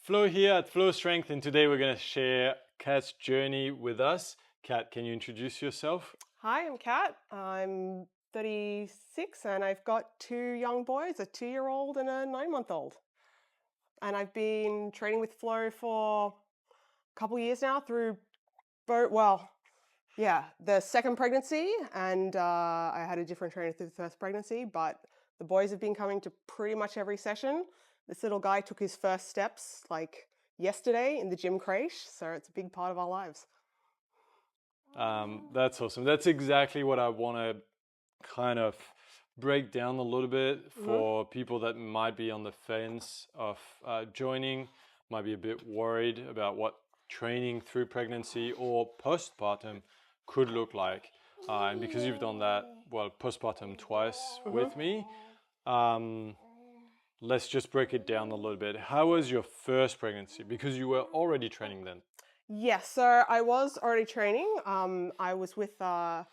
Flo here at Flo Strength, and today we're going to share Kat's journey with us. Kat, can you introduce yourself? Hi, I'm Kat. I'm 36 and I've got two young boys, a 2-year-old and a 9-month-old. And I've been training with Flo for a couple years now through the second pregnancy, and I had a different trainer through the first pregnancy, but the boys have been coming to pretty much every session. This little guy took his first steps like yesterday in the gym crèche, so it's a big part of our lives. That's awesome. That's exactly what I want to kind of break down a little bit for people that might be on the fence of joining, might be a bit worried about what training through pregnancy or postpartum could look like. And because you've done that, postpartum twice with me, let's just break it down a little bit. How was your first pregnancy? Because you were already training then. Yes, so I was already training. I was with a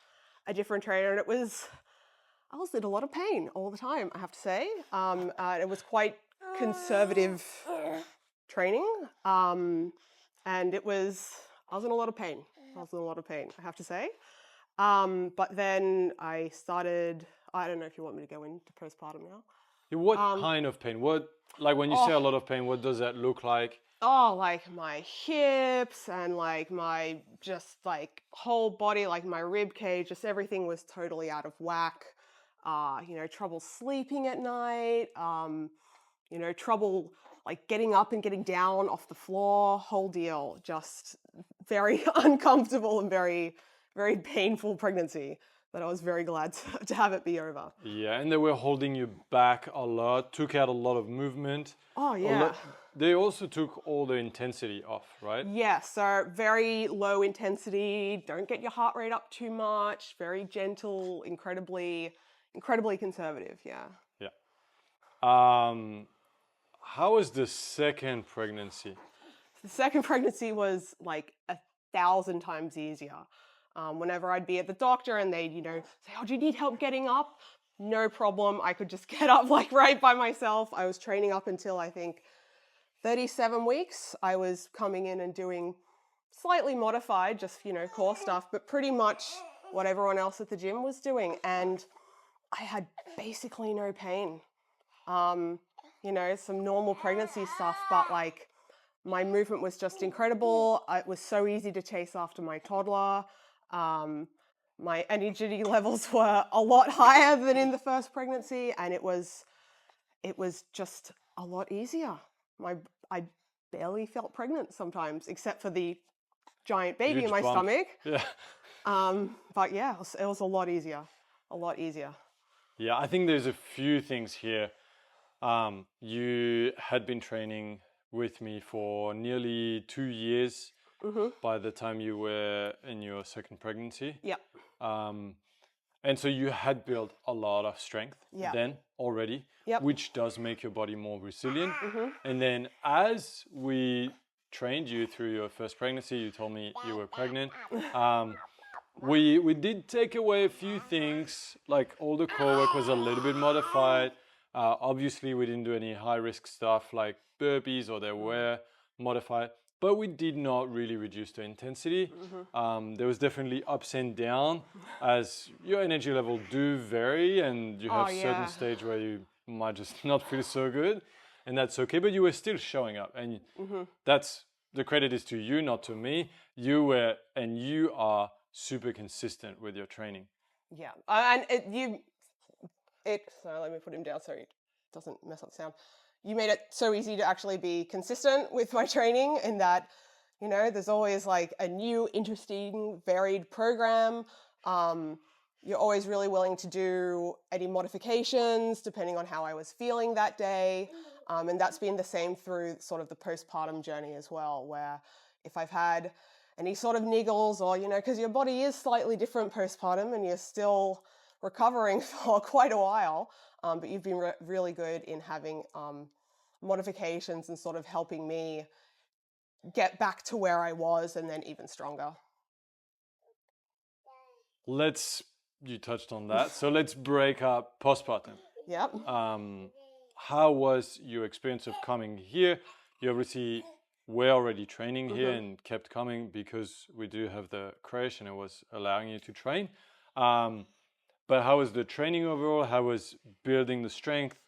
different trainer, and I was in a lot of pain all the time, I have to say. It was quite conservative training, and I was in a lot of pain. I have to say. But then I started, I don't know if you want me to go into postpartum now. What kind of pain? Like when you say a lot of pain, what does that look like? Oh, like my hips and like my just like whole body, like my rib cage, just everything was totally out of whack. Trouble sleeping at night, trouble like getting up and getting down off the floor, whole deal. Just very uncomfortable and very, very painful pregnancy that I was very glad to have it be over. Yeah, and they were holding you back a lot, took out a lot of movement. Oh, yeah. They also took all the intensity off, right? Yeah, so very low intensity, don't get your heart rate up too much, very gentle, incredibly conservative, yeah. Yeah. How was the second pregnancy? The second pregnancy was like 1,000 times easier. Whenever I'd be at the doctor and they'd, say, oh, do you need help getting up? No problem, I could just get up like right by myself. I was training up until I think 37 weeks. I was coming in and doing slightly modified, just, core stuff, but pretty much what everyone else at the gym was doing. And I had basically no pain. Some normal pregnancy stuff, but like my movement was just incredible. It was so easy to chase after my toddler. My energy levels were a lot higher than in the first pregnancy, and it was just a lot easier. I barely felt pregnant sometimes, except for the giant baby Huge in my bump. stomach. Yeah. But yeah, it was a lot easier. Yeah, I think there's a few things here. You had been training with me for nearly 2 years by the time you were in your second pregnancy. Yep. And so you had built a lot of strength then already, which does make your body more resilient. And then as we trained you through your first pregnancy, you told me you were pregnant. We did take away a few things, like all the core work was a little bit modified. Obviously, we didn't do any high-risk stuff like burpees, or they were modified, but we did not really reduce the intensity. There was definitely ups and downs as your energy level do vary, and you have certain stage where you might just not feel so good, and that's okay, but you were still showing up, and that's the credit is to you, not to me. You were, and you are super consistent with your training. Yeah, and so let me put him down so he doesn't mess up the sound. You made it so easy to actually be consistent with my training in that, there's always like a new, interesting, varied program. You're always really willing to do any modifications depending on how I was feeling that day. And that's been the same through sort of the postpartum journey as well, where if I've had any sort of niggles or, because your body is slightly different postpartum and you're still recovering for quite a while, but you've been really good in having modifications and sort of helping me get back to where I was and then even stronger. You touched on that, so let's break up postpartum. Yep. How was your experience of coming here? you obviously were already training here and kept coming because we do have the crash and it was allowing you to train. But how was the training overall? How was building the strength?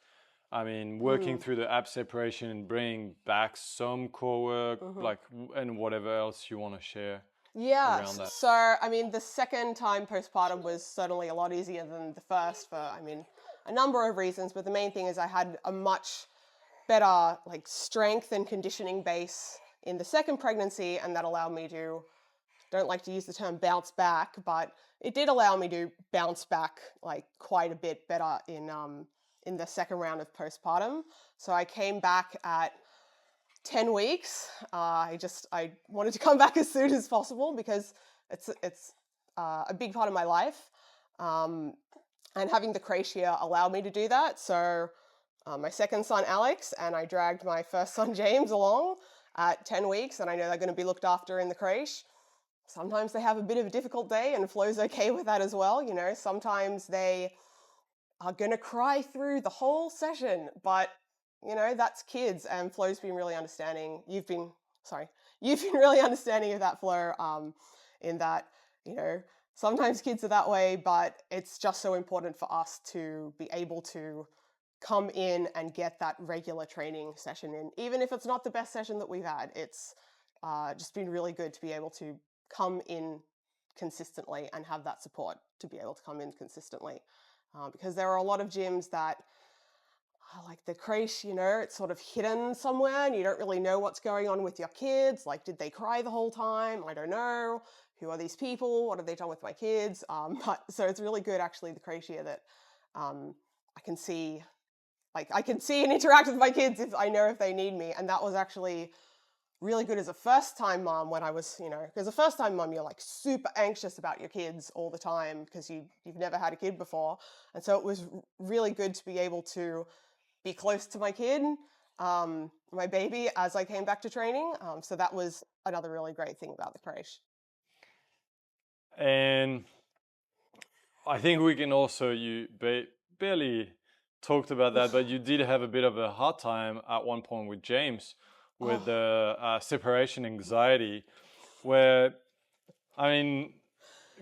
I mean, working through the ab separation and bringing back some core work, like, and whatever else you want to share around that. So, I mean, the second time postpartum was certainly a lot easier than the first for, I mean, a number of reasons. But the main thing is I had a much better like strength and conditioning base in the second pregnancy, and that allowed me to, don't like to use the term bounce back, but it did allow me to bounce back like quite a bit better in the second round of postpartum. So I came back at 10 weeks. I wanted to come back as soon as possible because it's a big part of my life. And having the creche here allowed me to do that. So my second son, Alex, and I dragged my first son, James, along at 10 weeks. And I know they're going to be looked after in the creche. Sometimes they have a bit of a difficult day, and Flo's okay with that as well. You know, sometimes they are going to cry through the whole session, but you know, that's kids, and Flo's been really understanding. You've been really understanding of that, Flo, in that, you know, sometimes kids are that way, but it's just so important for us to be able to come in and get that regular training session in. Even if it's not the best session that we've had, it's just been really good to be able to come in consistently and have that support to be able to come in consistently. Because there are a lot of gyms that, like the creche, you know, it's sort of hidden somewhere and you don't really know what's going on with your kids. Like, did they cry the whole time? I don't know. Who are these people? What have they done with my kids? So it's really good, actually, the creche here, that I can see and interact with my kids if I know if they need me. And that was actually really good as a first-time mom when I was, you know, because a first-time mom, you're like super anxious about your kids all the time because you've never had a kid before. And so it was really good to be able to be close to my kid, my baby, as I came back to training. So that was another really great thing about the creche. And I think we can also, you barely talked about that, but you did have a bit of a hard time at one point with James with the separation anxiety, where, I mean,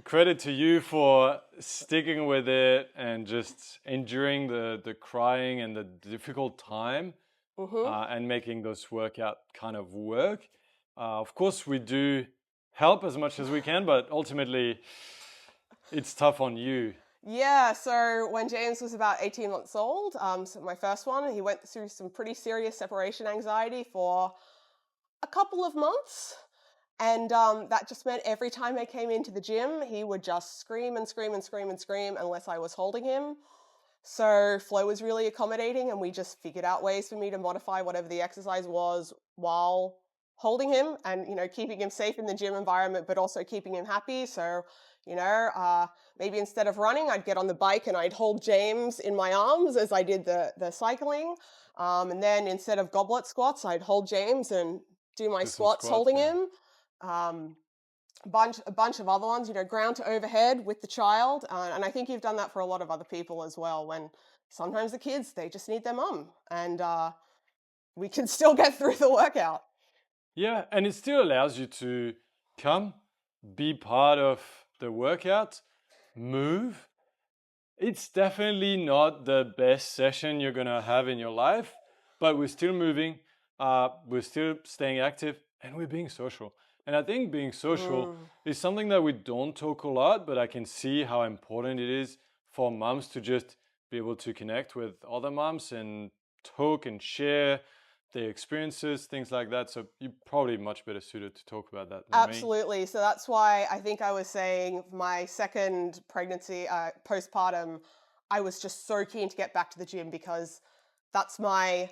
credit to you for sticking with it and just enduring the crying and the difficult time and making those workout kind of work. Of course, we do help as much as we can, but ultimately it's tough on you. Yeah, so when James was about 18 months old, so my first one, he went through some pretty serious separation anxiety for a couple of months. And that just meant every time I came into the gym, he would just scream and scream and scream and scream unless I was holding him. So Flo was really accommodating, and we just figured out ways for me to modify whatever the exercise was while holding him and, you know, keeping him safe in the gym environment, but also keeping him happy. So, you know, maybe instead of running, I'd get on the bike and I'd hold James in my arms as I did the cycling. And then instead of goblet squats, I'd hold James and do my squats holding him. A bunch of other ones, you know, ground to overhead with the child. And I think you've done that for a lot of other people as well, when sometimes the kids, they just need their mum, and we can still get through the workout. Yeah, and it still allows you to come, be part of the workout, move. It's definitely not the best session you're going to have in your life, but we're still moving, we're still staying active, and we're being social. And I think being social is something that we don't talk a lot, but I can see how important it is for moms to just be able to connect with other moms and talk and share their experiences, things like that. So you're probably much better suited to talk about that than Absolutely. me. So that's why I think I was saying my second pregnancy, postpartum, I was just so keen to get back to the gym, because that's my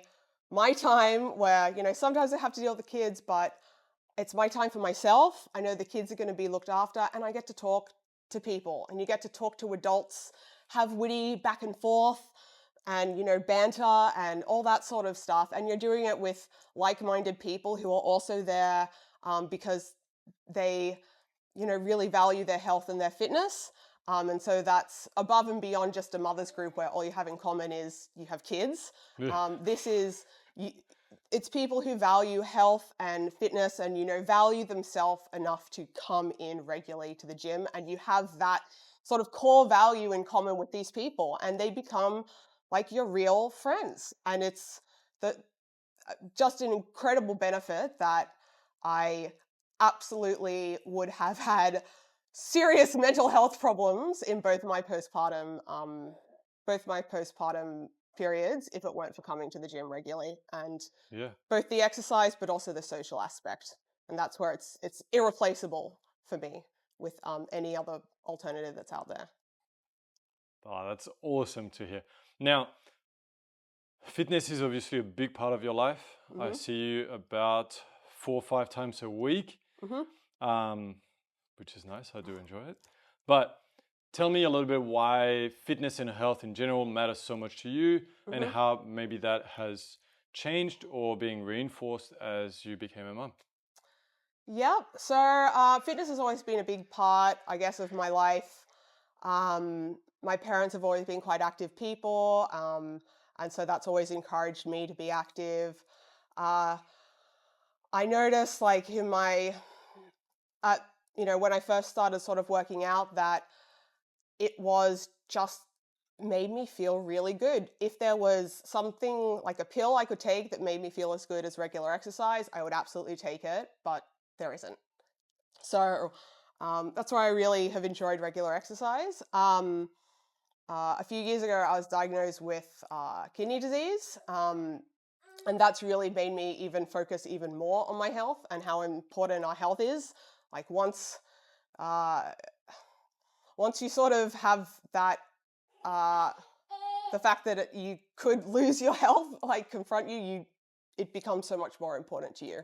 time where, you know, sometimes I have to deal with the kids, but it's my time for myself. I know the kids are going to be looked after, and I get to talk to people, and you get to talk to adults, have witty back and forth, and, you know, banter and all that sort of stuff. And you're doing it with like-minded people who are also there because they, you know, really value their health and their fitness. And so that's above and beyond just a mother's group where all you have in common is you have kids. This is it's people who value health and fitness and, you know, value themselves enough to come in regularly to the gym, and you have that sort of core value in common with these people, and they become like your real friends. And it's the just an incredible benefit that I absolutely would have had serious mental health problems in both my postpartum periods if it weren't for coming to the gym regularly, and both the exercise but also the social aspect. And that's where it's irreplaceable for me with any other alternative that's out there. Oh, that's awesome to hear. Now, fitness is obviously a big part of your life. Mm-hmm. I see you about 4 or 5 times a week, which is nice. I do enjoy it. But tell me a little bit why fitness and health in general matters so much to you, and how maybe that has changed or being reinforced as you became a mom. Yep. So fitness has always been a big part, I guess, of my life. My parents have always been quite active people, and so that's always encouraged me to be active. I noticed, like, in my, you know, when I first started sort of working out, that it was just made me feel really good. If there was something like a pill I could take that made me feel as good as regular exercise, I would absolutely take it, but there isn't. So that's why I really have enjoyed regular exercise. A few years ago, I was diagnosed with kidney disease, and that's really made me even focus even more on my health and how important our health is. Like once you sort of have that, the fact that you could lose your health, like confront you, it becomes so much more important to you.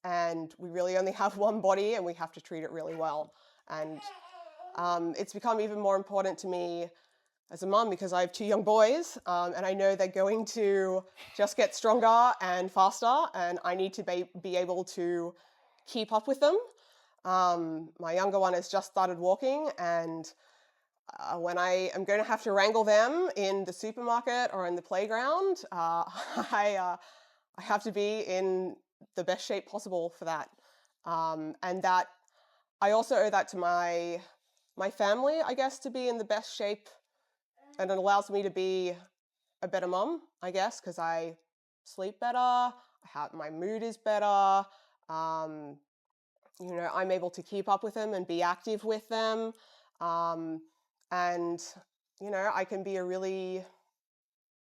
And we really only have one body, and we have to treat it really well. And it's become even more important to me as a mom because I have 2 young boys, and I know they're going to just get stronger and faster, and I need to be able to keep up with them. My younger one has just started walking, and when I am going to have to wrangle them in the supermarket or in the playground, I have to be in the best shape possible for that. And that I also owe that to my family, I guess, to be in the best shape, and it allows me to be a better mom, I guess, because I sleep better, my mood is better, you know, I'm able to keep up with them and be active with them, and, you know, I can be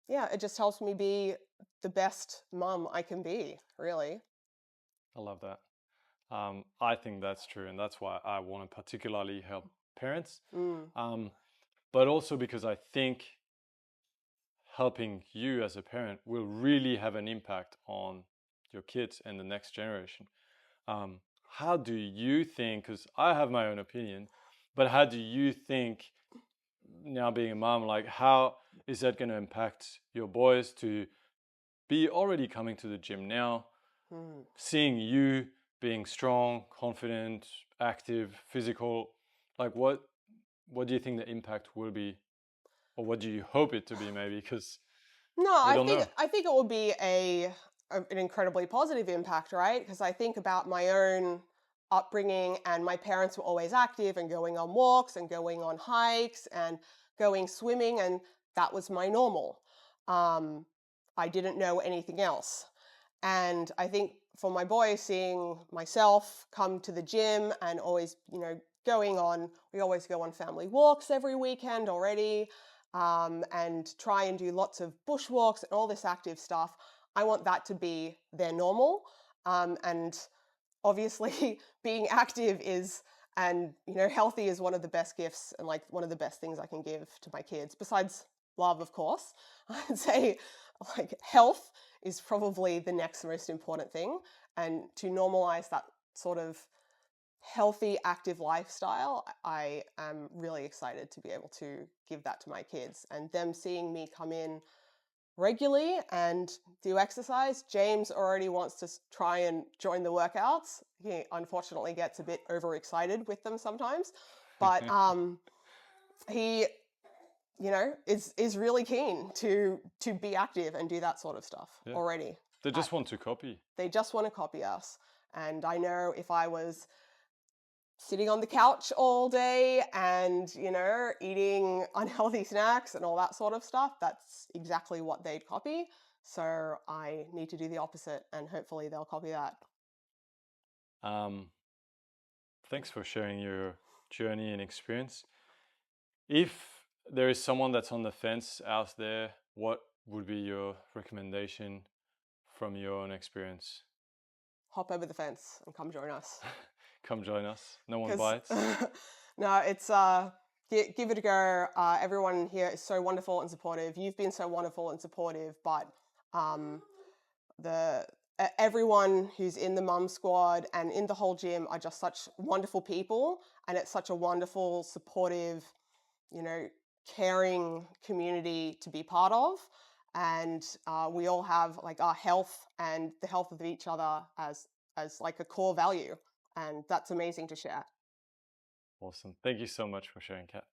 it just helps me be the best mom I can be, really. I love that. I think that's true, and that's why I want to particularly help parents. But also because I think helping you as a parent will really have an impact on your kids and the next generation. How do you think, because I have my own opinion, but how do you think, now being a mom, like how is that going to impact your boys to be already coming to the gym now, seeing you being strong, confident, active, physical? Like what do you think the impact will be, or what do you hope it to be, maybe? Because I think it will be an incredibly positive impact, right? Because I think about my own upbringing, and my parents were always active and going on walks and going on hikes and going swimming, and that was my normal. I didn't know anything else. And I think for my boy, seeing myself come to the gym and always, you know, we always go on family walks every weekend already, and try and do lots of bushwalks and all this active stuff. I want that to be their normal. And obviously being active and, you know, healthy is one of the best gifts and like one of the best things I can give to my kids, besides love, of course. I'd say like health is probably the next most important thing, and to normalize that sort of healthy, active lifestyle, I am really excited to be able to give that to my kids, and them seeing me come in regularly and do exercise. James already wants to try and join the workouts. He unfortunately gets a bit overexcited with them sometimes, but is really keen to be active and do that sort of stuff already. They just want to copy. They just want to copy us. And I know if I was sitting on the couch all day and, eating unhealthy snacks and all that sort of stuff, that's exactly what they'd copy. So I need to do the opposite, and hopefully they'll copy that. Thanks for sharing your journey and experience. If there is someone that's on the fence out there, what would be your recommendation from your own experience? Hop over the fence and come join us. Come join us. No one bites. No, it's give it a go. Everyone here is so wonderful and supportive. You've been so wonderful and supportive, but everyone who's in the Mum Squad and in the whole gym are just such wonderful people, and it's such a wonderful, supportive, caring community to be part of. And we all have like our health and the health of each other as like a core value, and that's amazing to share. Awesome. Thank you so much for sharing, Kat.